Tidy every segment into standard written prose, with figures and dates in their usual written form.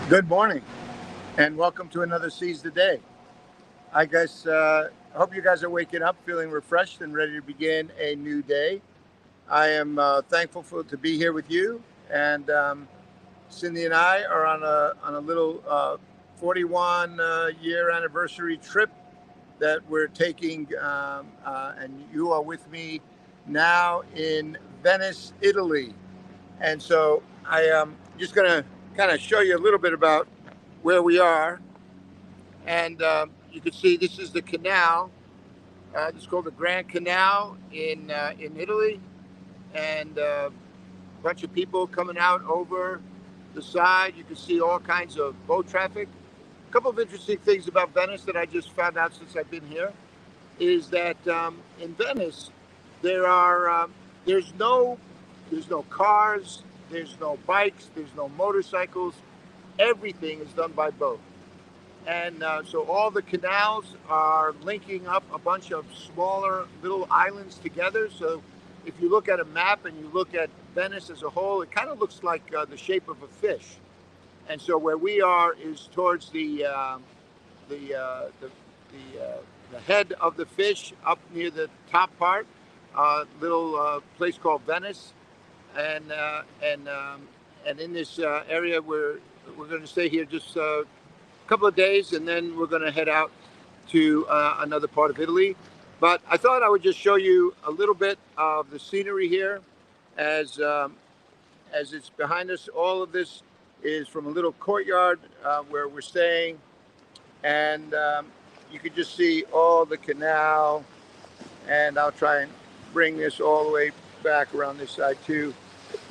Good morning, and welcome to another Seize the Day. I guess hope you guys are waking up feeling refreshed and ready to begin a new day. I am thankful to be here with you, and Cindy and I are on a little 41 year anniversary trip that we're taking, and you are with me now in Venice, Italy. And so I am just going to kind of show you a little bit about where we are. And you can see this is the canal. This is called the Grand Canal in Italy. And a bunch of people coming out over the side. You can see all kinds of boat traffic. A couple of interesting things about Venice that I just found out since I've been here is that in Venice there's no cars, there's no bikes, there's no motorcycles. Everything is done by boat. And so all the canals are linking up a bunch of smaller little islands together. So if you look at a map and you look at Venice as a whole, it kind of looks like the shape of a fish. And so where we are is towards the head of the fish, up near the top part, little place called Venice, and in this area we're going to stay here just a couple of days, and then we're going to head out to another part of Italy. But I thought I would just show you a little bit of the scenery here, as it's behind us. All of this is from a little courtyard where we're staying, and you can just see all the canal. And I'll try and bring this all the way back around this side too.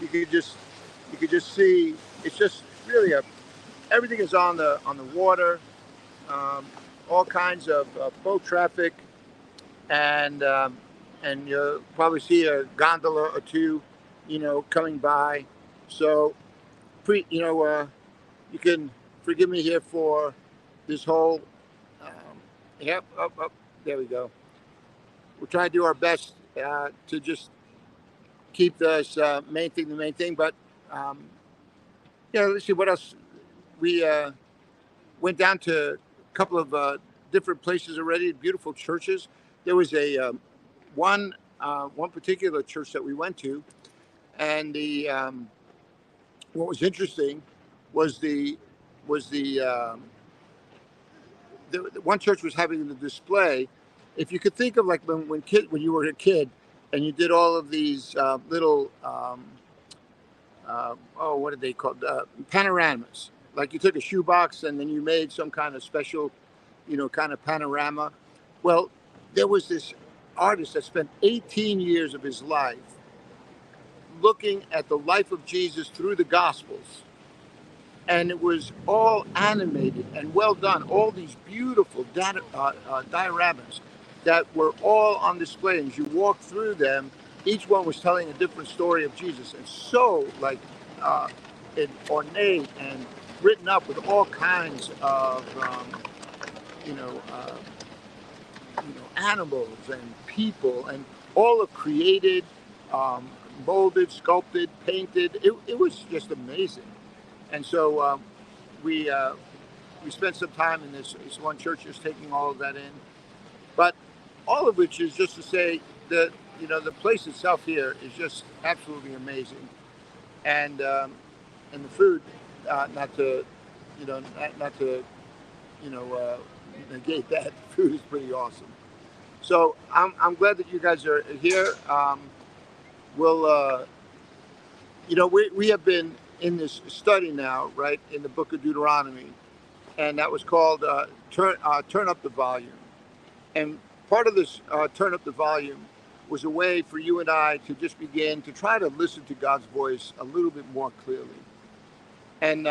You could just see it's just really everything is on the water, all kinds of boat traffic, and you'll probably see a gondola or two, coming by. So, you can forgive me here for this whole. Up, there we go. We'll try to do our best to just keep this main thing the main thing. But let's see what else. We went down to a couple of different places already, beautiful churches. There was a one particular church that we went to, and the what was interesting was the one church was having the display. If you could think of like when you were a kid and you did all of these little what did they call panoramas? Like you took a shoebox and then you made some kind of special, kind of panorama. Well, there was this artist that spent 18 years of his life looking at the life of Jesus through the Gospels. And it was all animated and well done. All these beautiful dioramas that were all on display. And as you walk through them, each one was telling a different story of Jesus. And so ornate and written up with all kinds of, animals and people, and all are created, molded, sculpted, painted. It was just amazing. And so we spent some time in this one church just taking all of that in. But all of which is just to say that, the place itself here is just absolutely amazing. And the food, not to negate that, the food is pretty awesome. So I'm glad that you guys are here. We have been in this study now, right, in the book of Deuteronomy, and that was called Turn Up the Volume. And part of this Turn Up the Volume was a way for you and I to just begin to try to listen to God's voice a little bit more clearly. And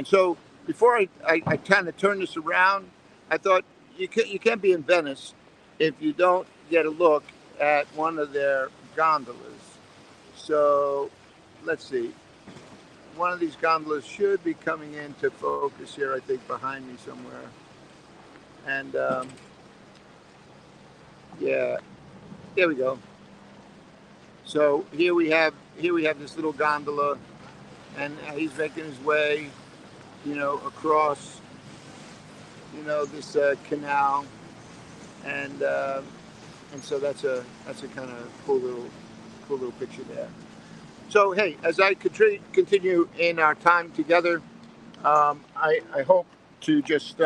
so before I kind of turn this around, I thought you can't be in Venice if you don't get a look at one of their gondolas. So let's see. One of these gondolas should be coming into focus here, I think, behind me somewhere. And there we go. So here we have this little gondola, and he's making his way across, this canal, and so that's a kind of cool little picture there. So hey, as I continue in our time together, I hope to just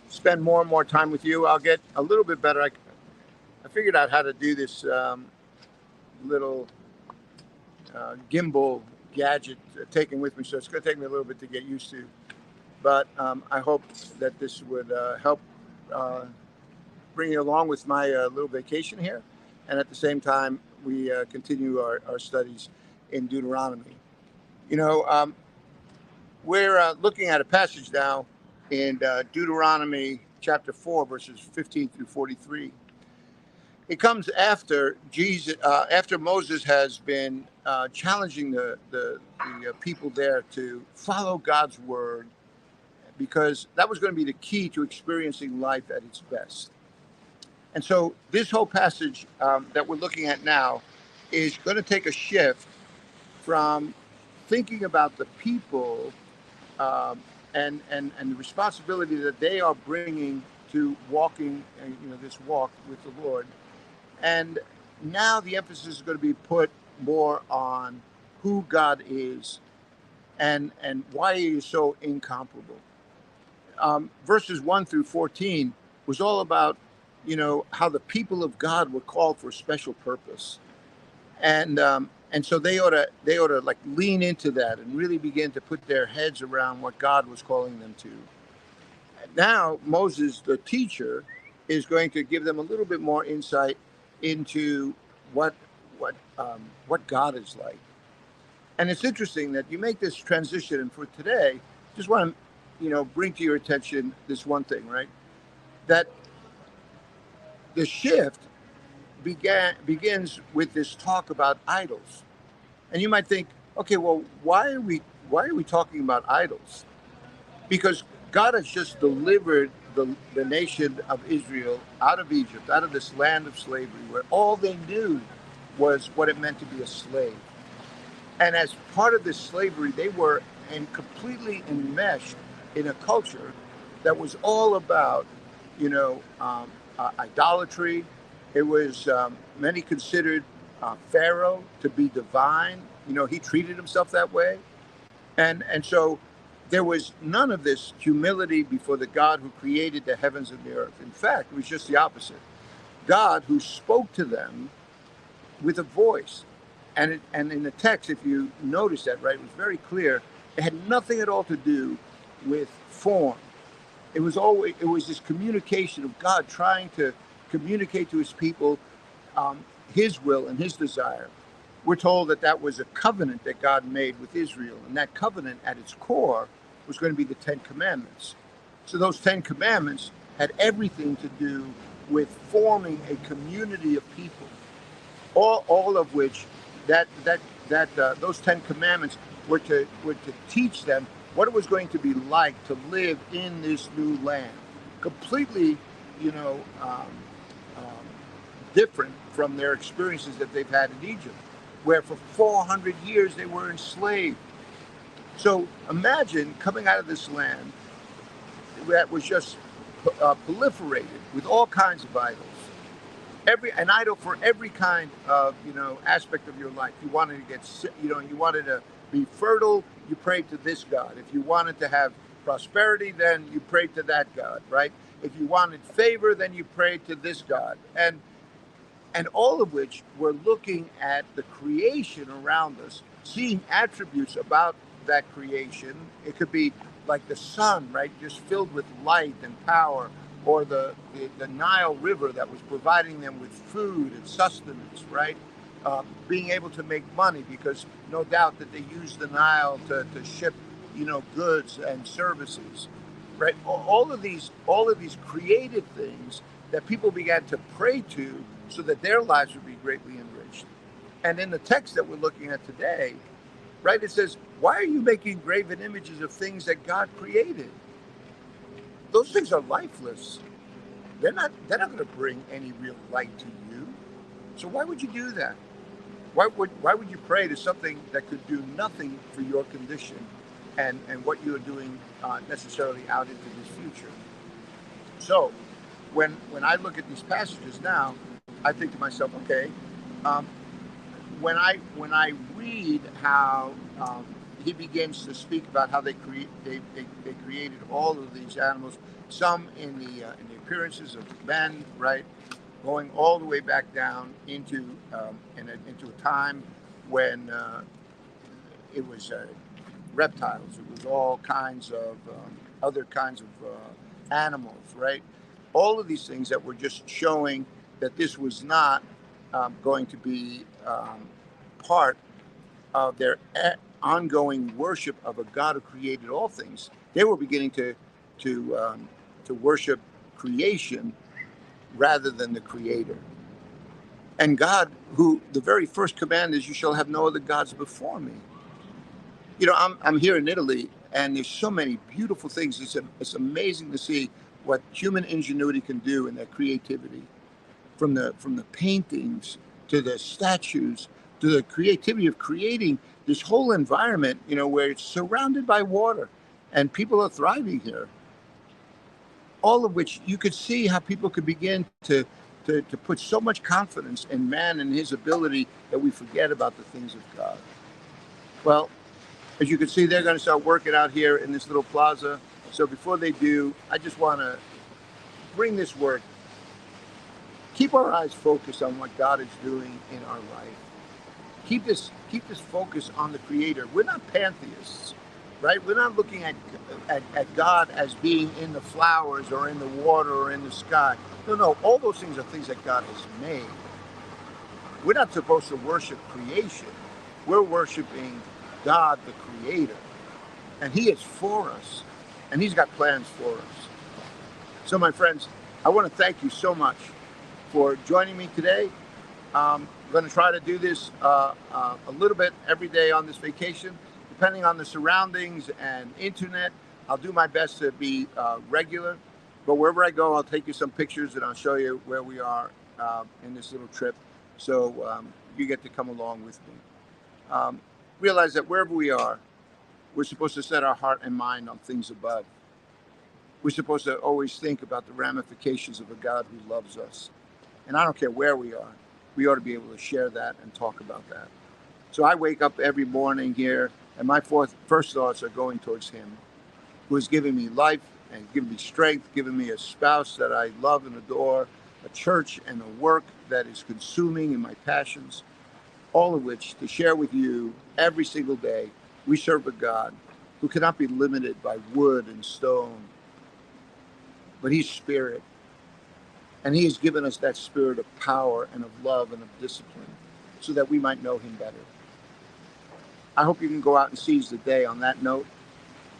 spend more and more time with you. I'll get a little bit better. I figured out how to do this little gimbal gadget taken with me, so it's going to take me a little bit to get used to. But I hope that this would help bring you along with my little vacation here, and at the same time we continue our studies in Deuteronomy. You know, we're looking at a passage now in Deuteronomy chapter 4, verses 15 through 43. It comes after after Moses has been challenging the people there to follow God's word, because that was going to be the key to experiencing life at its best. And so this whole passage that we're looking at now is going to take a shift from thinking about the people um, and the responsibility that they are bringing to walking, this walk with the Lord. And now the emphasis is going to be put more on who God is and why he is so incomparable. Verses 1 through 14 was all about, how the people of God were called for a special purpose. And so they ought to like lean into that and really begin to put their heads around what God was calling them to. Now Moses, the teacher, is going to give them a little bit more insight into what what God is like. And it's interesting that you make this transition. And for today, just want to bring to your attention this one thing, right? That the shift begins with this talk about idols. And you might think, okay, well, why are we talking about idols? Because God has just delivered the nation of Israel out of Egypt, out of this land of slavery, where all they knew was what it meant to be a slave. And as part of this slavery, they were completely enmeshed in a culture that was all about, idolatry. It was many considered Pharaoh to be divine. He treated himself that way, and so there was none of this humility before the God who created the heavens and the earth. In fact, it was just the opposite. God who spoke to them with a voice. And in the text, if you notice that, right, it was very clear. It had nothing at all to do with form. It was this communication of God trying to communicate to his people his will and his desire. We're told that that was a covenant that God made with Israel, and that covenant at its core was going to be the Ten Commandments. So those Ten Commandments had everything to do with forming a community of people, all of which those Ten Commandments were to teach them what it was going to be like to live in this new land, completely, you know, um, um, different from their experiences that they've had in Egypt, where for 400 years they were enslaved. So imagine coming out of this land that was just proliferated with all kinds of idols, an idol for every kind of aspect of your life. You wanted to get you wanted to be fertile, you prayed to this god. If you wanted to have prosperity, then you prayed to that god, right? If you wanted favor, then you prayed to this god. And all of which we're looking at the creation around us, seeing attributes about that creation. It could be like the sun, right, just filled with light and power, or the Nile River that was providing them with food and sustenance, right? Being able to make money, because no doubt that they used the Nile to ship, goods and services, right? All of these created things that people began to pray to, so that their lives would be greatly enriched. And in the text that we're looking at today, right, it says, why are you making graven images of things that God created? Those things are lifeless. They're not going to bring any real light to you. So why would you do that? Why would you pray to something that could do nothing for your condition? and what you're doing necessarily out into this future. So when I look at these passages now, I think to myself, okay, um, when I read how he begins to speak about how they created all of these animals, some in the appearances of men, right, going all the way back down into a time when it was reptiles. It was all kinds of other kinds of animals, right? All of these things that were just showing that this was not going to be part of their ongoing worship of a God who created all things. They were beginning to to worship creation rather than the Creator. And God, who the very first command is, "You shall have no other gods before me." I'm here in Italy, and there's so many beautiful things. It's amazing to see what human ingenuity can do and their creativity, from the paintings to the statues to the creativity of creating this whole environment, where it's surrounded by water, and people are thriving here. All of which you could see how people could begin to put so much confidence in man and his ability that we forget about the things of God. Well, as you can see, they're going to start working out here in this little plaza. So before they do, I just want to bring this word. Keep our eyes focused on what God is doing in our life. Keep this focus on the Creator. We're not pantheists, right? We're not looking at God as being in the flowers or in the water or in the sky. No. All those things are things that God has made. We're not supposed to worship creation. We're worshiping God, the Creator. And He is for us. And He's got plans for us. So, my friends, I want to thank you so much for joining me today. I'm going to try to do this a little bit every day on this vacation, depending on the surroundings and internet. I'll do my best to be regular. But wherever I go, I'll take you some pictures and I'll show you where we are in this little trip. So you get to come along with me. Realize that wherever we are, we're supposed to set our heart and mind on things above. We're supposed to always think about the ramifications of a God who loves us. And I don't care where we are, we ought to be able to share that and talk about that. So I wake up every morning here, and my first thoughts are going towards Him, who has given me life and given me strength, given me a spouse that I love and adore, a church and a work that is consuming in my passions, all of which to share with you every single day. We serve a God who cannot be limited by wood and stone, but He's spirit. And He has given us that spirit of power and of love and of discipline so that we might know Him better. I hope you can go out and seize the day on that note.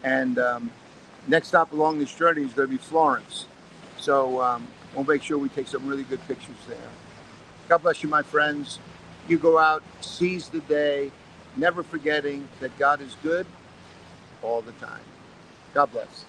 And next stop along this journey is going to be Florence. So we'll make sure we take some really good pictures there. God bless you, my friends. You go out, seize the day, never forgetting that God is good all the time. God bless.